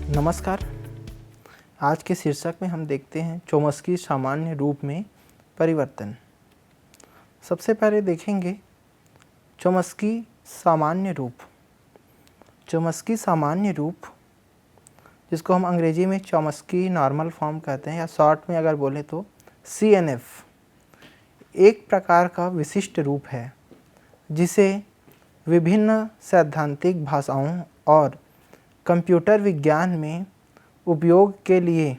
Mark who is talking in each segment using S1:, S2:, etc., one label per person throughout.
S1: नमस्कार। आज के शीर्षक में हम देखते हैं चोम्स्की सामान्य रूप में परिवर्तन। सबसे पहले देखेंगे चोम्स्की सामान्य रूप। चोम्स्की सामान्य रूप, जिसको हम अंग्रेजी में चोम्स्की नॉर्मल फॉर्म कहते हैं या शॉर्ट में अगर बोले तो CNF, एक प्रकार का विशिष्ट रूप है जिसे विभिन्न सैद्धांतिक भाषाओं और कंप्यूटर विज्ञान में उपयोग के लिए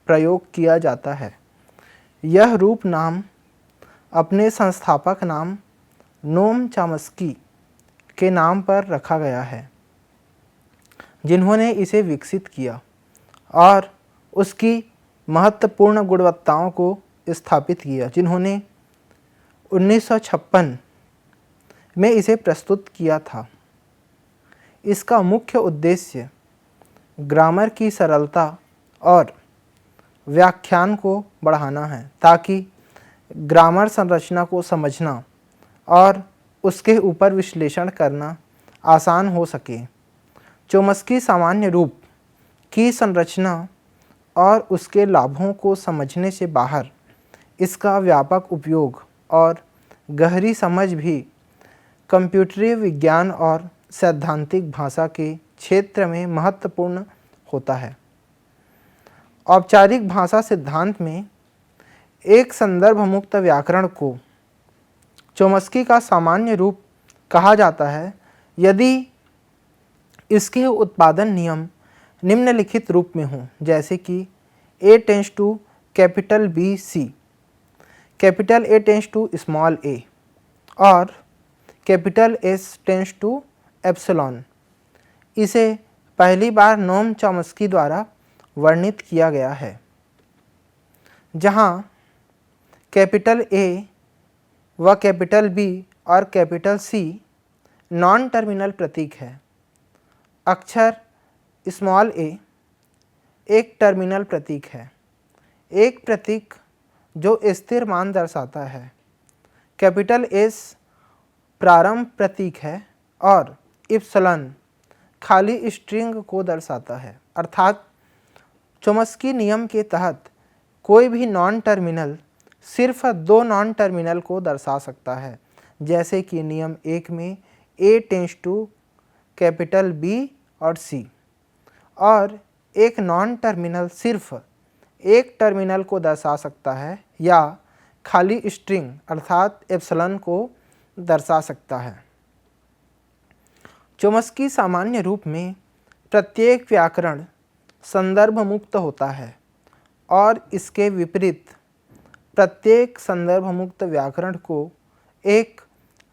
S1: प्रयोग किया जाता है। यह रूप नाम अपने संस्थापक नाम नोम चॉम्स्की के नाम पर रखा गया है, जिन्होंने इसे विकसित किया और उसकी महत्वपूर्ण गुणवत्ताओं को स्थापित किया, जिन्होंने 1956 में इसे प्रस्तुत किया था। इसका मुख्य उद्देश्य ग्रामर की सरलता और व्याख्यान को बढ़ाना है, ताकि ग्रामर संरचना को समझना और उसके ऊपर विश्लेषण करना आसान हो सके। चोम्स्की सामान्य रूप की संरचना और उसके लाभों को समझने से बाहर इसका व्यापक उपयोग और गहरी समझ भी कंप्यूटरीय विज्ञान और सैद्धांतिक भाषा के क्षेत्र में महत्वपूर्ण होता है। औपचारिक भाषा सिद्धांत में एक संदर्भ मुक्त व्याकरण को चोम्स्की का सामान्य रूप कहा जाता है यदि इसके उत्पादन नियम निम्नलिखित रूप में हों, जैसे कि A tends to capital B C, capital A tends to small a और capital S tends to epsilon. इसे पहली बार नोम चॉम्स्की द्वारा वर्णित किया गया है, जहां कैपिटल A व कैपिटल B और कैपिटल C नॉन टर्मिनल प्रतीक है। अक्षर स्मॉल a एक टर्मिनल प्रतीक है, एक प्रतीक जो स्थिर मान दर्शाता है। कैपिटल S प्रारंभ प्रतीक है और इप्सिलॉन खाली स्ट्रिंग को दर्शाता है। अर्थात चोम्स्की नियम के तहत कोई भी नॉन टर्मिनल सिर्फ दो नॉन टर्मिनल को दर्शा सकता है, जैसे कि नियम 1 में A tends to capital B और C, और एक नॉन टर्मिनल सिर्फ एक टर्मिनल को दर्शा सकता है या खाली स्ट्रिंग अर्थात एप्सिलॉन को दर्शा सकता है। चोम्स्की सामान्य रूप में प्रत्येक व्याकरण संदर्भ मुक्त होता है और इसके विपरीत प्रत्येक संदर्भ मुक्त व्याकरण को एक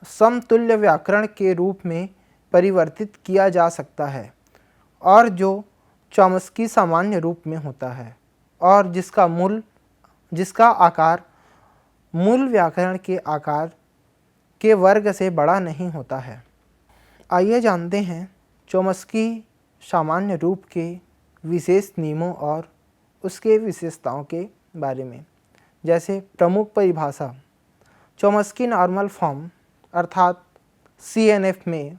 S1: समतुल्य व्याकरण के रूप में परिवर्तित किया जा सकता है, और जो चोम्स्की सामान्य रूप में होता है और जिसका आकार मूल व्याकरण के आकार के वर्ग से बड़ा नहीं होता है। आइए जानते हैं चोम्स्की सामान्य रूप के विशेष नियमों और उसके विशेषताओं के बारे में। जैसे प्रमुख परिभाषा, चोम्स्की नॉर्मल फॉर्म अर्थात CNF में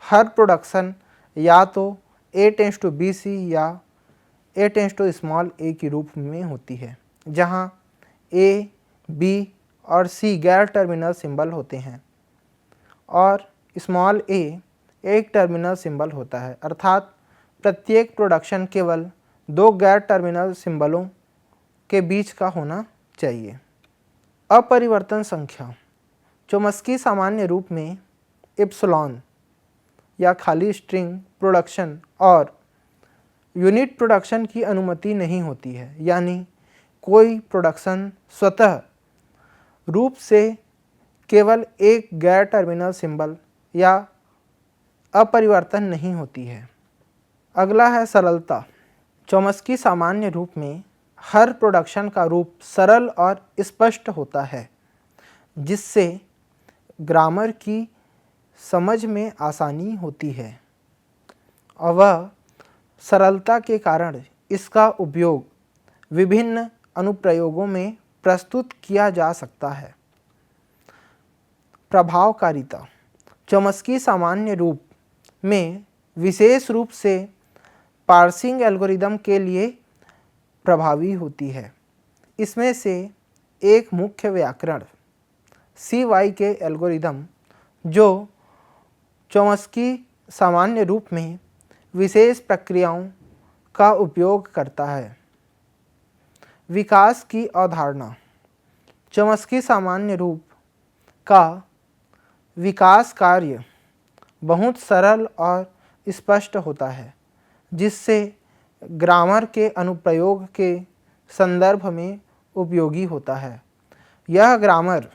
S1: हर प्रोडक्शन या तो A टेंड्स टू BC या A tends to small a के रूप में होती है, जहां A, B और C गैर टर्मिनल सिंबल होते हैं और स्मॉल a एक टर्मिनल सिंबल होता है। अर्थात प्रत्येक प्रोडक्शन केवल दो गैर टर्मिनल सिंबलों के बीच का होना चाहिए। अपरिवर्तन संख्या, चोम्स्की सामान्य रूप में इप्सिलॉन या खाली स्ट्रिंग प्रोडक्शन और यूनिट प्रोडक्शन की अनुमति नहीं होती है, यानी कोई प्रोडक्शन स्वतः रूप से केवल एक गैर टर्मिनल सिंबल या अपरिवर्तन नहीं होती है। अगला है सरलता। चोम्स्की सामान्य रूप में हर प्रोडक्शन का रूप सरल और स्पष्ट होता है, जिससे ग्रामर की समझ में आसानी होती है, और वह सरलता के कारण इसका उपयोग विभिन्न अनुप्रयोगों में प्रस्तुत किया जा सकता है। प्रभावकारिता, चोम्स्की सामान्य रूप में विशेष रूप से पार्सिंग एल्गोरिदम के लिए प्रभावी होती है। इसमें से एक मुख्य व्याकरण CYK एल्गोरिदम जो चॉम्स्की सामान्य रूप में विशेष प्रक्रियाओं का उपयोग करता है। विकास की अवधारणा। चॉम्स्की सामान्य रूप का विकास कार्य बहुत सरल और स्पष्ट होता है, जिससे ग्रामर के अनुप्रयोग के संदर्भ में उपयोगी होता है। यह ग्रामर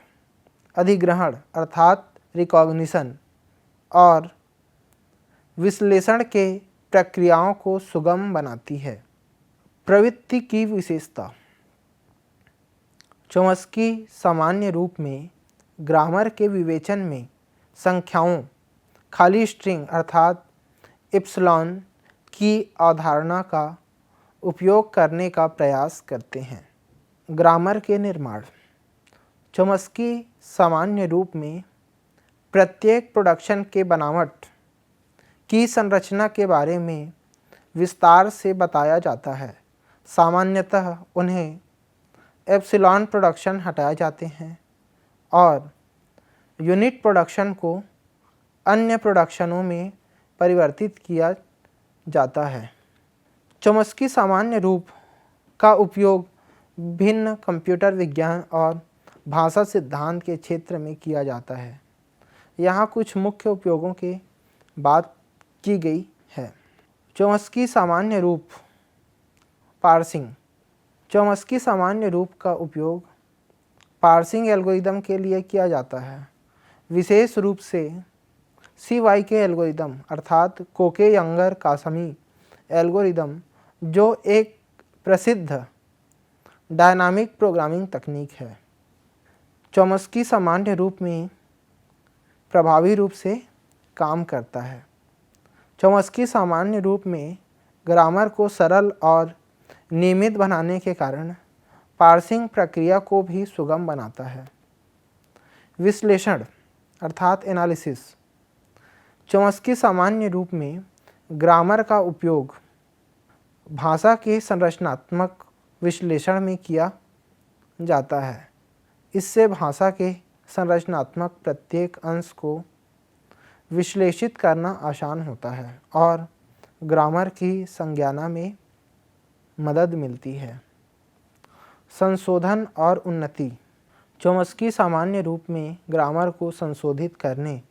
S1: अधिग्रहण अर्थात रिकॉग्निशन और विश्लेषण के प्रक्रियाओं को सुगम बनाती है। प्रवृत्ति की विशेषता। चॉम्स्की सामान्य रूप में ग्रामर के विवेचन में संख्याओं, खाली स्ट्रिंग अर्थात एप्सिलॉन की अवधारणा का उपयोग करने का प्रयास करते हैं। ग्रामर के निर्माण। चॉम्स्की सामान्य रूप में प्रत्येक प्रोडक्शन के बनावट की संरचना के बारे में विस्तार से बताया जाता है। सामान्यतः उन्हें एप्सिलॉन प्रोडक्शन हटाए जाते हैं और यूनिट प्रोडक्शन को अन्य प्रोडक्शनों में परिवर्तित किया जाता है। चॉम्स्की सामान्य रूप का उपयोग भिन्न कंप्यूटर विज्ञान और भाषा सिद्धांत के क्षेत्र में किया जाता है। यहाँ कुछ मुख्य उपयोगों की बात की गई है। चॉम्स्की सामान्य रूप पार्सिंग। चॉम्स्की सामान्य रूप का उपयोग पार्सिंग एल्गोरिदम के लिए किया जाता है, विशेष रूप से CYK एल्गोरिदम अर्थात कोके-यंगर-कासमी एल्गोरिदम, जो एक प्रसिद्ध डायनामिक प्रोग्रामिंग तकनीक है। चॉम्स्की सामान्य रूप में प्रभावी रूप से काम करता है। चॉम्स्की सामान्य रूप में ग्रामर को सरल और नियमित बनाने के कारण पार्सिंग प्रक्रिया को भी सुगम बनाता है। विश्लेषण अर्थात एनालिसिस। चॉम्स्की सामान्य रूप में ग्रामर का उपयोग भाषा के संरचनात्मक विश्लेषण में किया जाता है। इससे भाषा के संरचनात्मक प्रत्येक अंश को विश्लेषित करना आसान होता है और ग्रामर की संज्ञाना में मदद मिलती है। संशोधन और उन्नति। चॉम्स्की सामान्य रूप में ग्रामर को संशोधित करने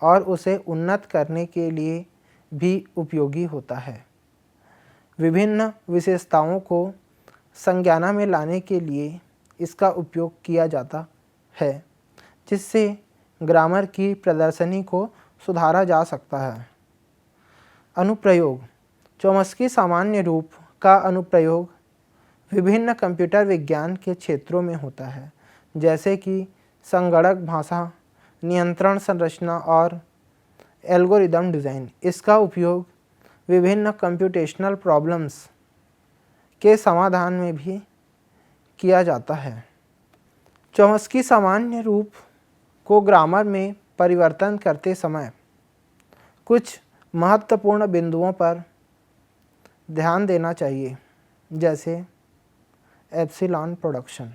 S1: और उसे उन्नत करने के लिए भी उपयोगी होता है। विभिन्न विशेषताओं को संज्ञाना में लाने के लिए इसका उपयोग किया जाता है, जिससे ग्रामर की प्रदर्शनी को सुधारा जा सकता है। अनुप्रयोग। चॉम्स्की सामान्य रूप का अनुप्रयोग विभिन्न कंप्यूटर विज्ञान के क्षेत्रों में होता है, जैसे कि संगणक भाषा, नियंत्रण संरचना और एल्गोरिदम डिज़ाइन। इसका उपयोग विभिन्न कंप्यूटेशनल प्रॉब्लम्स के समाधान में भी किया जाता है। चॉम्स्की सामान्य रूप को ग्रामर में परिवर्तन करते समय कुछ महत्वपूर्ण बिंदुओं पर ध्यान देना चाहिए, जैसे एप्सिलॉन प्रोडक्शन।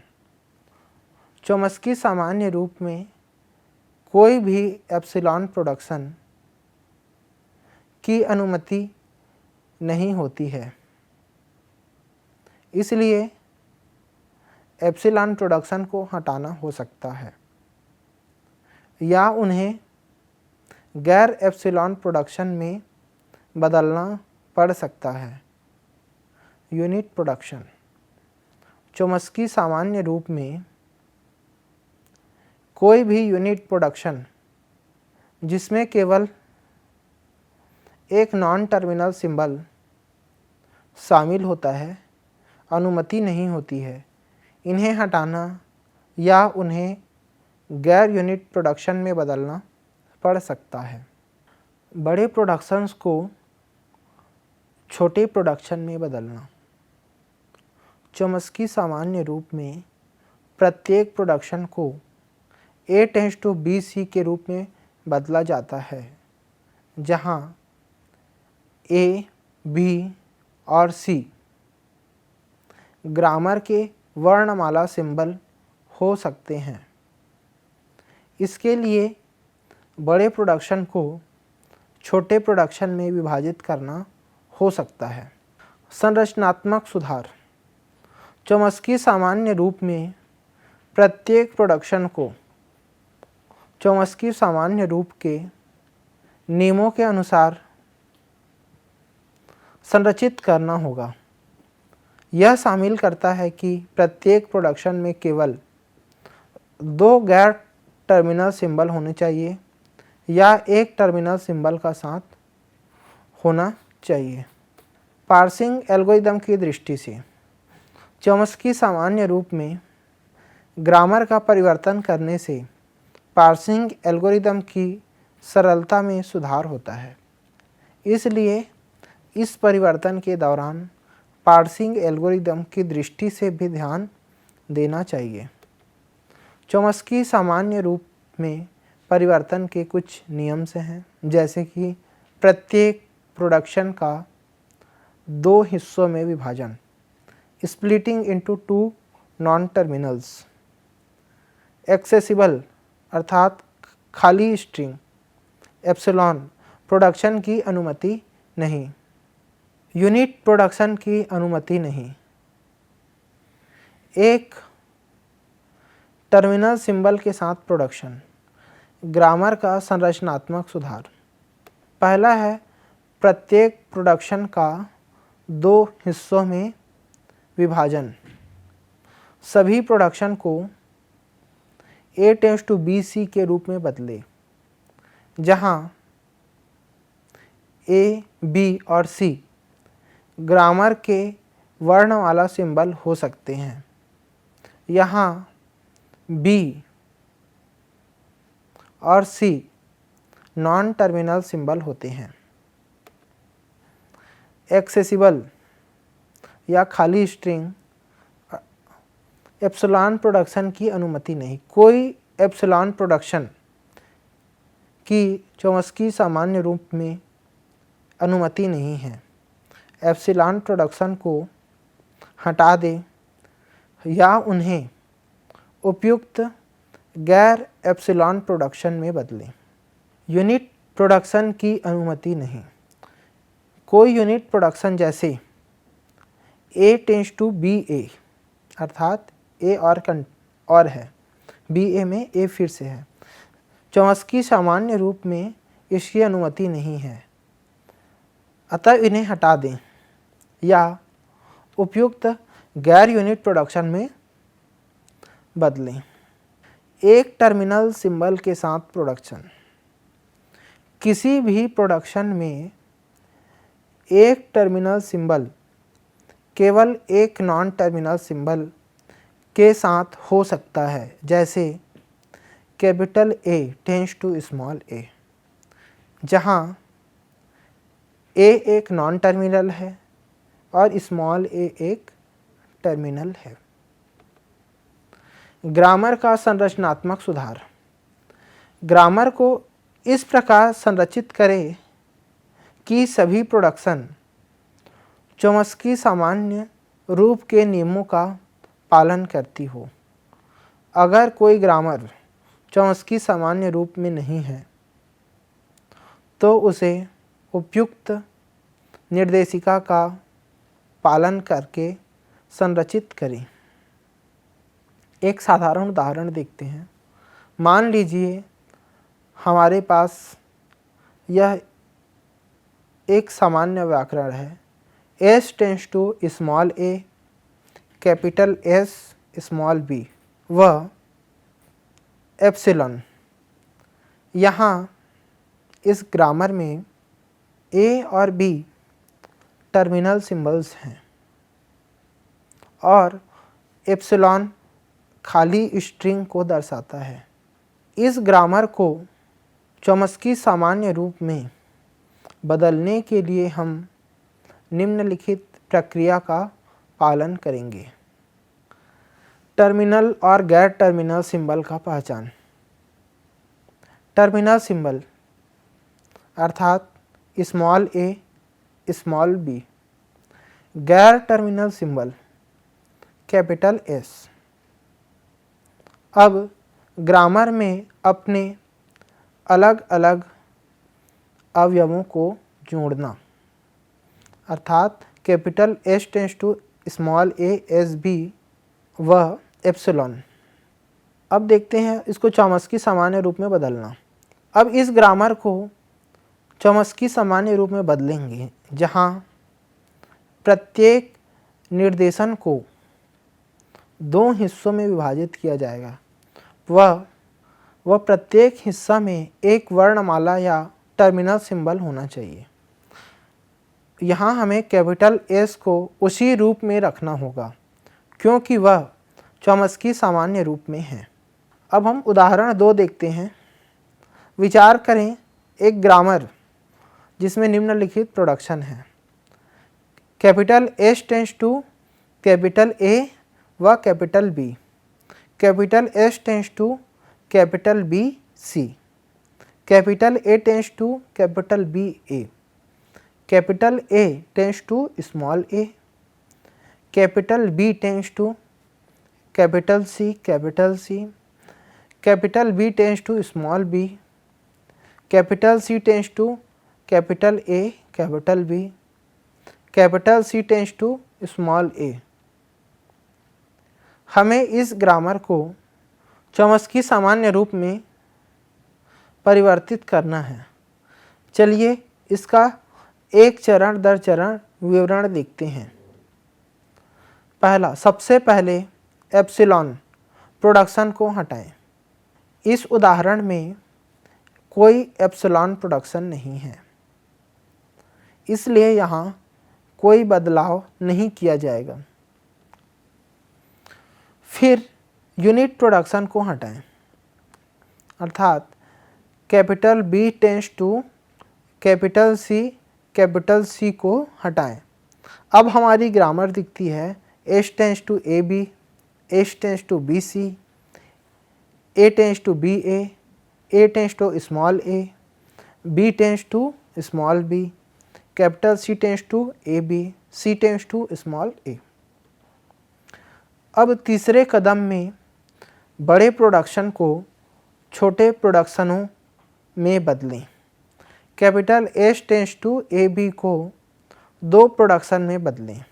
S1: चॉम्स्की सामान्य रूप में कोई भी एप्सिलॉन प्रोडक्शन की अनुमति नहीं होती है, इसलिए एप्सिलॉन प्रोडक्शन को हटाना हो सकता है या उन्हें गैर एप्सिलॉन प्रोडक्शन में बदलना पड़ सकता है। Unit production. चॉम्स्की सामान्य रूप में कोई भी यूनिट प्रोडक्शन जिसमें केवल एक नॉन टर्मिनल सिंबल शामिल होता है, अनुमति नहीं होती है। इन्हें हटाना या उन्हें गैर यूनिट प्रोडक्शन में बदलना पड़ सकता है। बड़े प्रोडक्शंस को छोटे प्रोडक्शन में बदलना। चॉम्स्की सामान्य रूप में प्रत्येक प्रोडक्शन को A/BC के रूप में बदला जाता है, जहां A बी और सी ग्रामर के वर्णमाला सिंबल हो सकते हैं। इसके लिए बड़े प्रोडक्शन को छोटे प्रोडक्शन में विभाजित करना हो सकता है। संरचनात्मक सुधार। चॉम्स्की सामान्य रूप में प्रत्येक प्रोडक्शन को चॉम्स्की सामान्य रूप के नियमों के अनुसार संरचित करना होगा। यह शामिल करता है कि प्रत्येक प्रोडक्शन में केवल 2 गैर टर्मिनल सिंबल होने चाहिए या एक टर्मिनल सिंबल का साथ होना चाहिए। पार्सिंग एल्गोरिदम की दृष्टि से चॉम्स्की सामान्य रूप में ग्रामर का परिवर्तन करने से पार्सिंग एल्गोरिदम की सरलता में सुधार होता है। इसलिए इस परिवर्तन के दौरान पार्सिंग एल्गोरिदम की दृष्टि से भी ध्यान देना चाहिए। चॉम्स्की सामान्य रूप में परिवर्तन के कुछ नियम से हैं, जैसे कि प्रत्येक प्रोडक्शन का 2 हिस्सों में विभाजन, splitting into 2 non terminals, accessible अर्थात खाली स्ट्रिंग, एप्सिलॉन प्रोडक्शन की अनुमति नहीं, यूनिट प्रोडक्शन की अनुमति नहीं, एक टर्मिनल सिंबल के साथ प्रोडक्शन। ग्रामर का संरचनात्मक सुधार। पहला है प्रत्येक प्रोडक्शन का 2 हिस्सों में विभाजन। सभी प्रोडक्शन को A tends to B C के रूप में बदले, जहां A, B और C ग्रामर के वर्णमाला सिंबल हो सकते हैं। यहाँ B और C नॉन टर्मिनल सिंबल होते हैं। एक्सेसिबल या खाली स्ट्रिंग, एप्सिलॉन प्रोडक्शन की अनुमति नहीं। कोई एप्सिलॉन प्रोडक्शन की चॉम्स्की सामान्य रूप में अनुमति नहीं है। एप्सिलॉन प्रोडक्शन को हटा दें या उन्हें उपयुक्त गैर एप्सिलॉन प्रोडक्शन में बदलें। यूनिट प्रोडक्शन की अनुमति नहीं। कोई यूनिट प्रोडक्शन जैसे A टेंड्स टू BA अर्थात A और है, BA में A फिर से है, चॉम्स्की सामान्य रूप में इसकी अनुमति नहीं है, अतः इन्हें हटा दें या उपयुक्त गैर यूनिट प्रोडक्शन में बदलें। एक टर्मिनल सिंबल के साथ प्रोडक्शन। किसी भी प्रोडक्शन में एक टर्मिनल सिंबल केवल एक नॉन टर्मिनल सिंबल के साथ हो सकता है, जैसे capital A tends to small a, जहां A एक नॉन टर्मिनल है और स्मॉल a एक टर्मिनल है। ग्रामर का संरचनात्मक सुधार। ग्रामर को इस प्रकार संरचित करें कि सभी प्रोडक्शन चॉम्स्की सामान्य रूप के नियमों का पालन करती हो। अगर कोई ग्रामर चॉम्स्की सामान्य रूप में नहीं है तो उसे उपयुक्त निर्देशिका का पालन करके संरचित करें। एक साधारण उदाहरण देखते हैं। मान लीजिए हमारे पास यह एक सामान्य व्याकरण है। S tends to small a, capital S small b व एप्सिलॉन। यहाँ इस ग्रामर में A और B टर्मिनल सिंबल्स हैं और एप्सिलॉन खाली स्ट्रिंग को दर्शाता है। इस ग्रामर को चॉम्स्की सामान्य रूप में बदलने के लिए हम निम्नलिखित प्रक्रिया का पालन करेंगे। टर्मिनल और गैर टर्मिनल सिंबल का पहचान। टर्मिनल सिंबल अर्थात स्मॉल a स्मॉल बी। गैर टर्मिनल सिंबल कैपिटल एस। अब ग्रामर में अपने अलग अलग अवयवों को जोड़ना, अर्थात capital S tends to small A S B व एप्सिलॉन। अब देखते हैं इसको चॉम्स्की सामान्य रूप में बदलना। अब इस ग्रामर को चॉम्स्की सामान्य रूप में बदलेंगे, जहाँ प्रत्येक निर्देशन को दो हिस्सों में विभाजित किया जाएगा। वह प्रत्येक हिस्सा में एक वर्णमाला या टर्मिनल सिंबल होना चाहिए। यहाँ हमें कैपिटल एस को उसी रूप में रखना होगा क्योंकि वह चॉम्स्की सामान्य रूप में है। अब हम उदाहरण 2 देखते हैं। विचार करें एक ग्रामर जिसमें निम्नलिखित प्रोडक्शन है। Capital S tends to capital A व capital B. Capital S tends to capital B C. Capital A tends to capital B A. Capital A tends to small A. Capital B tends to capital C capital C. Capital B tends to small B. Capital C tends to capital A capital B. Capital C tends to small A. हमें इस grammar को Chomsky सामान्य रूप में परिवर्तित करना है। चलिए इसका एक चरण दर चरण विवरण देखते हैं। पहला, सबसे पहले एप्सिलॉन प्रोडक्शन को हटाएं। इस उदाहरण में कोई एप्सिलॉन प्रोडक्शन नहीं है, इसलिए यहाँ कोई बदलाव नहीं किया जाएगा। फिर यूनिट प्रोडक्शन को हटाएं, अर्थात capital B tends to capital C को हटाएं। अब हमारी ग्रामर दिखती है S tends to A B, S tends to B C, A tends to B A tends to small A, B tends to small B, capital C tends to A B, C tends to small A. अब तीसरे कदम में बड़े production को छोटे प्रोडक्शनों में बदलें। Capital S tends to A B को दो प्रोडक्शन में बदलें,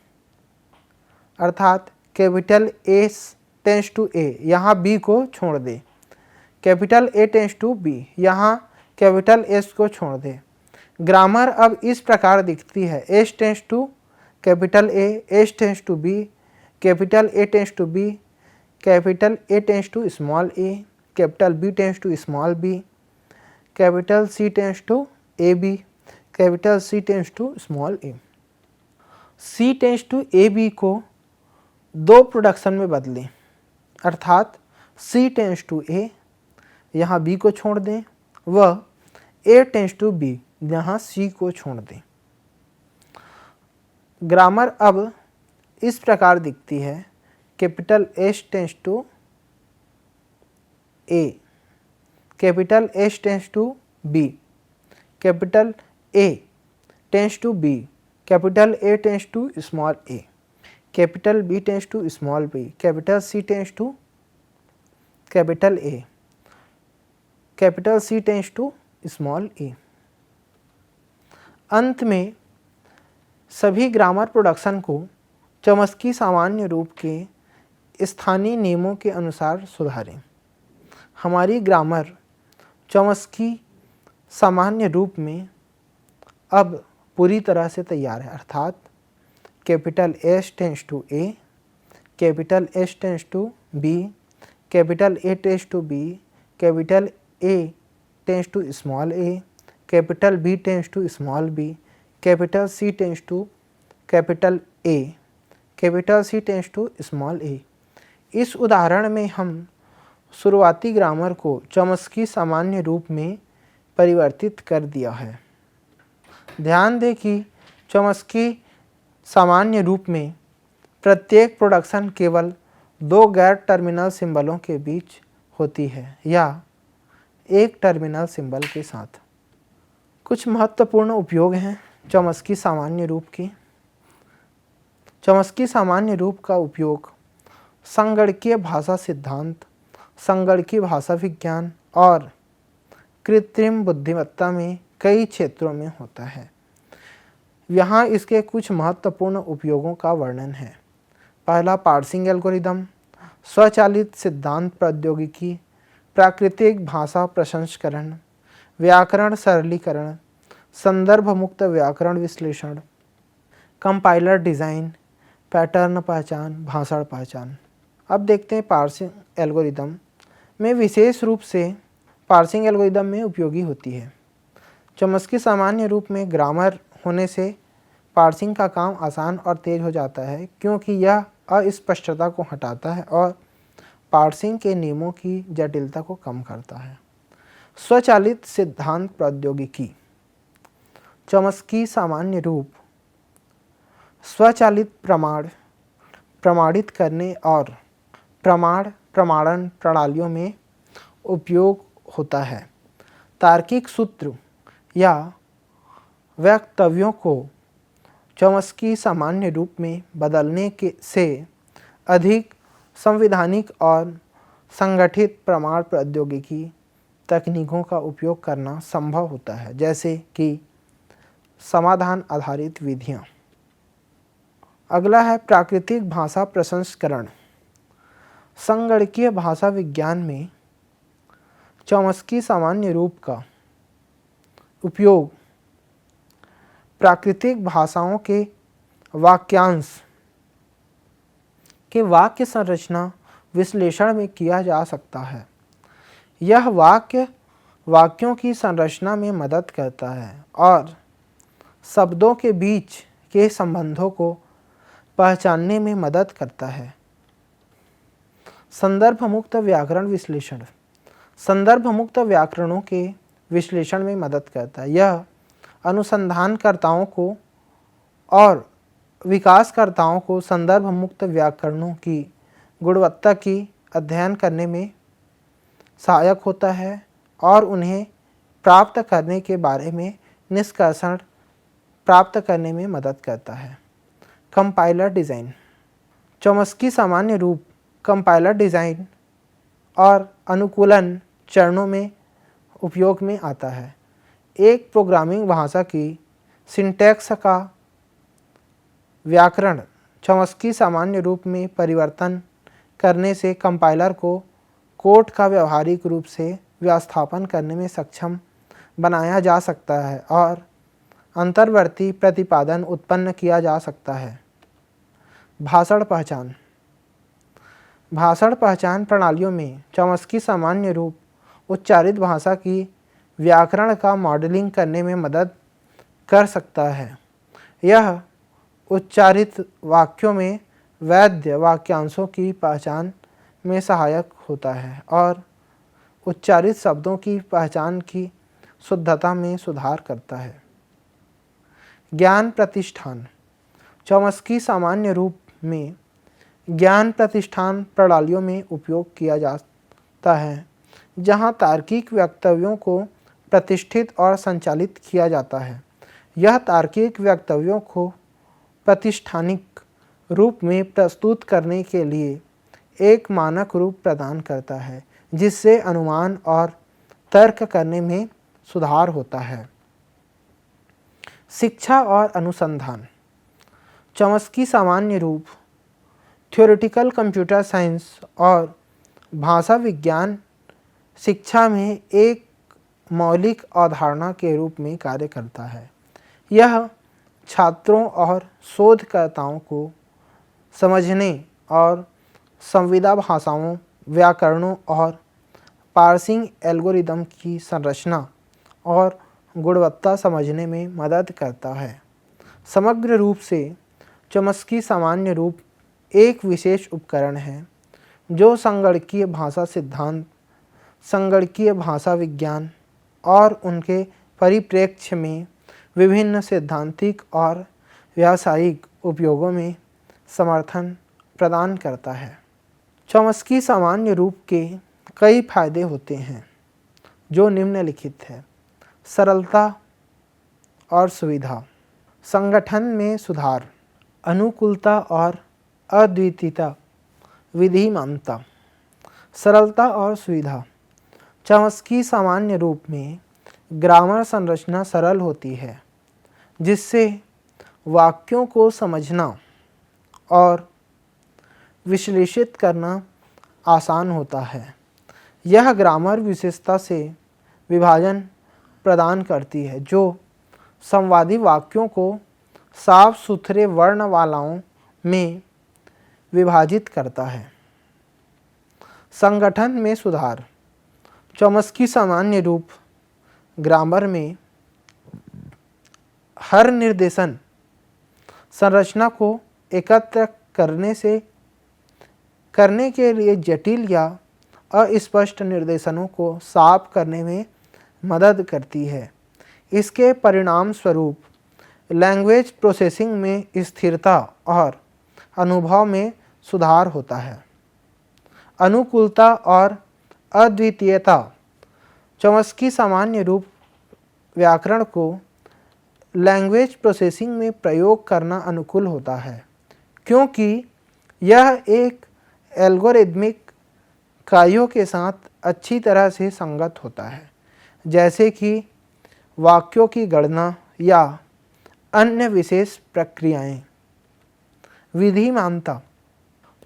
S1: अर्थात capital S tends to A, यहाँ बी को छोड़ दें। Capital A tends to B, यहाँ कैपिटल एस को छोड़ दें। ग्रामर अब इस प्रकार दिखती है, S tends to capital A, S tends to B, capital A tends to B, capital A tends to small A, capital B tends to small B, capital C tends to A B, capital C tends to small A. C tends to A B को दो production में बदलें, अर्थात सी tends to A, यहाँ B को छोड़ दें, व ए टेंस टू बी, यहाँ सी को छोड़ दें। ग्रामर अब इस प्रकार दिखती है, capital S tends to A, capital S tends to B, capital A tends to B, capital A tends to small A, capital B tends to small B, capital C tends to capital A, capital C tends to small A. अंत में सभी grammar production को Chomsky सामान्य रूप के स्थानीय नियमों के अनुसार सुधारें। हमारी ग्रामर चॉम्स्की सामान्य रूप में अब पूरी तरह से तैयार है, अर्थात capital S tends to A, capital S tends to B, capital A tends to B, capital A tends to small A, capital B tends to small B, capital C tends to capital A, capital C tends to small A. इस उदाहरण में हम शुरुआती grammar को Chomsky सामान्य रूप में परिवर्तित कर दिया है। ध्यान दें कि चॉम्स्की सामान्य रूप में प्रत्येक प्रोडक्शन केवल दो गैर टर्मिनल सिंबलों के बीच होती है या एक टर्मिनल सिंबल के साथ। कुछ महत्वपूर्ण उपयोग हैं। चॉम्स्की सामान्य रूप की। चॉम्स्की सामान्य रूप का उपयोग संगणकीय भाषा सिद्धांत, संगणकीय भाषा विज्ञान और कृत्रिम बुद्धिमत्ता में कई क्षेत्रों में होता है। यहाँ इसके कुछ महत्वपूर्ण उपयोगों का वर्णन है। पहला, पार्सिंग एल्गोरिदम, स्वचालित सिद्धांत प्रौद्योगिकी, प्राकृतिक भाषा प्रसंस्करण, व्याकरण सरलीकरण, संदर्भ मुक्त व्याकरण विश्लेषण, कंपाइलर डिज़ाइन, पैटर्न पहचान, भाषण पहचान। अब देखते हैं पार्सिंग एल्गोरिदम में विशेष रूप से पार्सिंग एल्गोरिदम में उपयोगी होती है। चॉम्स्की सामान्य रूप में ग्रामर होने से पार्सिंग का काम आसान और तेज हो जाता है, क्योंकि यह अस्पष्टता को हटाता है और पार्सिंग के नियमों की जटिलता को कम करता है। स्वचालित सिद्धांत प्रौद्योगिकी। चॉम्स्की सामान्य रूप स्वचालित प्रमाणित करने और प्रमाणन प्रणालियों में उपयोग होता है। तार्किक सूत्र या वक्तव्यों को चॉम्स्की सामान्य रूप में बदलने से अधिक संवैधानिक और संगठित प्रमाण प्रौद्योगिकी तकनीकों का उपयोग करना संभव होता है, जैसे कि समाधान आधारित विधियाँ। अगला है प्राकृतिक भाषा प्रसंस्करण। संगणकीय भाषा विज्ञान में चॉम्स्की सामान्य रूप का उपयोग प्राकृतिक भाषाओं के वाक्यांश के वाक्य संरचना विश्लेषण में किया जा सकता है। यह वाक्यों की संरचना में मदद करता है और शब्दों के बीच के संबंधों को पहचानने में मदद करता है। संदर्भ मुक्त व्याकरण विश्लेषण। संदर्भ मुक्त व्याकरणों के विश्लेषण में मदद करता है। यह अनुसंधानकर्ताओं को और विकासकर्ताओं को संदर्भ मुक्त व्याकरणों की गुणवत्ता की अध्ययन करने में सहायक होता है और उन्हें प्राप्त करने के बारे में निष्कर्षण प्राप्त करने में मदद करता है। Compiler design. चॉम्स्की सामान्य रूप कंपाइलर डिज़ाइन और अनुकूलन चरणों में उपयोग में आता है। एक प्रोग्रामिंग भाषा की सिंटैक्स का व्याकरण चॉम्स्की सामान्य रूप में परिवर्तन करने से कंपाइलर को कोड का व्यावहारिक रूप से व्यवस्थापन करने में सक्षम बनाया जा सकता है और अंतर्वर्ती प्रतिपादन उत्पन्न किया जा सकता है। भाषण पहचान। भाषण पहचान प्रणालियों में चॉम्स्की सामान्य रूप उच्चारित भाषा की व्याकरण का मॉडलिंग करने में मदद कर सकता है। यह उच्चारित वाक्यों में वैध वाक्यांशों की पहचान में सहायक होता है और उच्चारित शब्दों की पहचान की शुद्धता में सुधार करता है। ज्ञान प्रतिष्ठान। चॉम्स्की सामान्य रूप में ज्ञान प्रतिष्ठान प्रणालियों में उपयोग किया जाता है, जहां तार्किक वक्तव्यों को प्रतिष्ठित और संचालित किया जाता है। यह तार्किक वक्तव्यों को प्रातिष्ठानिक रूप में प्रस्तुत करने के लिए एक मानक रूप प्रदान करता है, जिससे अनुमान और तर्क करने में सुधार होता है। शिक्षा और अनुसंधान। चॉम्स्की सामान्य रूप थ्योरेटिकल कंप्यूटर साइंस और भाषा विज्ञान शिक्षा में एक मौलिक अवधारणा के रूप में कार्य करता है। यह छात्रों और शोधकर्ताओं को समझने और संविदा भाषाओं, व्याकरणों और पार्सिंग एल्गोरिदम की संरचना और गुणवत्ता समझने में मदद करता है। समग्र रूप से चॉम्स्की सामान्य रूप एक विशेष उपकरण है जो संगणकीय भाषा सिद्धांत, संगणकीय भाषा विज्ञान और उनके परिप्रेक्ष्य में विभिन्न सैद्धांतिक और व्यावसायिक उपयोगों में समर्थन प्रदान करता है। चॉम्स्की सामान्य रूप के कई फायदे होते हैं जो निम्नलिखित है। सरलता और सुविधा। संगठन में सुधार, अनुकूलता और अद्वितीयता, विधिमानता, सरलता और सुविधा। चॉम्स्की सामान्य रूप में ग्रामर संरचना सरल होती है, जिससे वाक्यों को समझना और विश्लेषित करना आसान होता है। यह ग्रामर विशेषता से विभाजन प्रदान करती है, जो संवादी वाक्यों को साफ सुथरे वर्णमालाओं में विभाजित करता है। संगठन में सुधार, चॉम्स्की सामान्य रूप ग्रामर में हर निर्देशन संरचना को एकत्र करने के लिए जटिल या अस्पष्ट निर्देशनों को साफ करने में मदद करती है। इसके परिणाम स्वरूप लैंग्वेज प्रोसेसिंग में स्थिरता और अनुभव में सुधार होता है। अनुकूलता और अद्वितीयता, चॉम्स्की सामान्य रूप व्याकरण को लैंग्वेज प्रोसेसिंग में प्रयोग करना अनुकूल होता है, क्योंकि यह एक एल्गोरिदमिक कार्यों के साथ अच्छी तरह से संगत होता है, जैसे कि वाक्यों की गणना या अन्य विशेष प्रक्रियाएं। विधिमानता,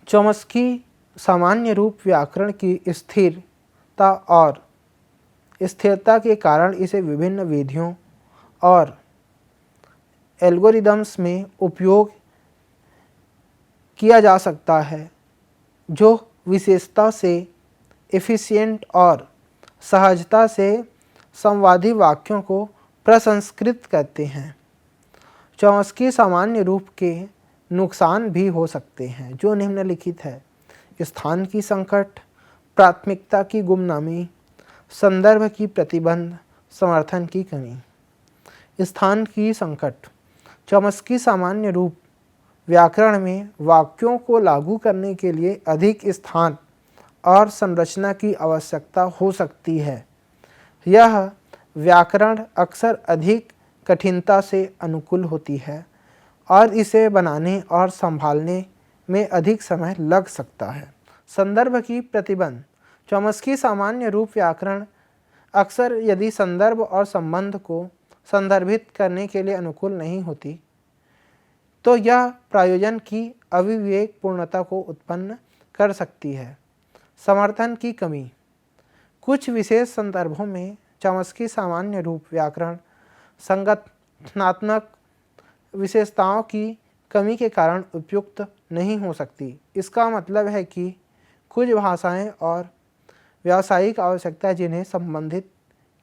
S1: चॉम्स्की सामान्य रूप व्याकरण की स्थिरता के कारण इसे विभिन्न विधियों और एल्गोरिदम्स में उपयोग किया जा सकता है, जो विशेषता से एफिशिएंट और सहजता से संवादी वाक्यों को प्रसंस्कृत करते हैं। चॉम्स्की सामान्य रूप के नुकसान भी हो सकते हैं, जो निम्नलिखित है: स्थान की संकट, प्राथमिकता की गुमनामी, संदर्भ की प्रतिबंध, समर्थन की कमी। स्थान की संकट, चॉम्स्की सामान्य रूप व्याकरण में वाक्यों को लागू करने के लिए अधिक स्थान और संरचना की आवश्यकता हो सकती है। यह व्याकरण अक्सर अधिक कठिनता से अनुकूल होती है और इसे बनाने और संभालने में अधिक समय लग सकता है। संदर्भ की प्रतिबंध, चॉम्स्की सामान्य रूप व्याकरण अक्सर यदि संदर्भ और संबंध को संदर्भित करने के लिए अनुकूल नहीं होती, तो यह प्रयोजन की अविवेक पूर्णता को उत्पन्न कर सकती है। समर्थन की कमी, कुछ विशेष संदर्भों में चॉम्स्की सामान्य रूप व्याकरण संगठनात्मक विशेषताओं की कमी के कारण उपयुक्त नहीं हो सकती। इसका मतलब है कि कुछ भाषाएं और व्यावसायिक आवश्यकता जिन्हें संबंधित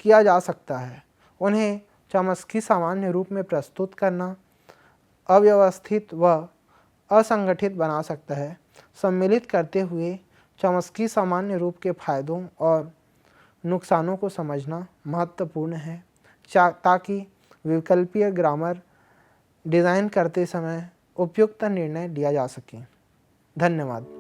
S1: किया जा सकता है, उन्हें चॉम्स्की सामान्य रूप में प्रस्तुत करना अव्यवस्थित व असंगठित बना सकता है। सम्मिलित करते हुए चॉम्स्की सामान्य रूप के फायदों और नुकसानों को समझना महत्वपूर्ण है, ताकि विकल्पीय ग्रामर डिज़ाइन करते समय उपयुक्त निर्णय लिया जा सके। धन्यवाद।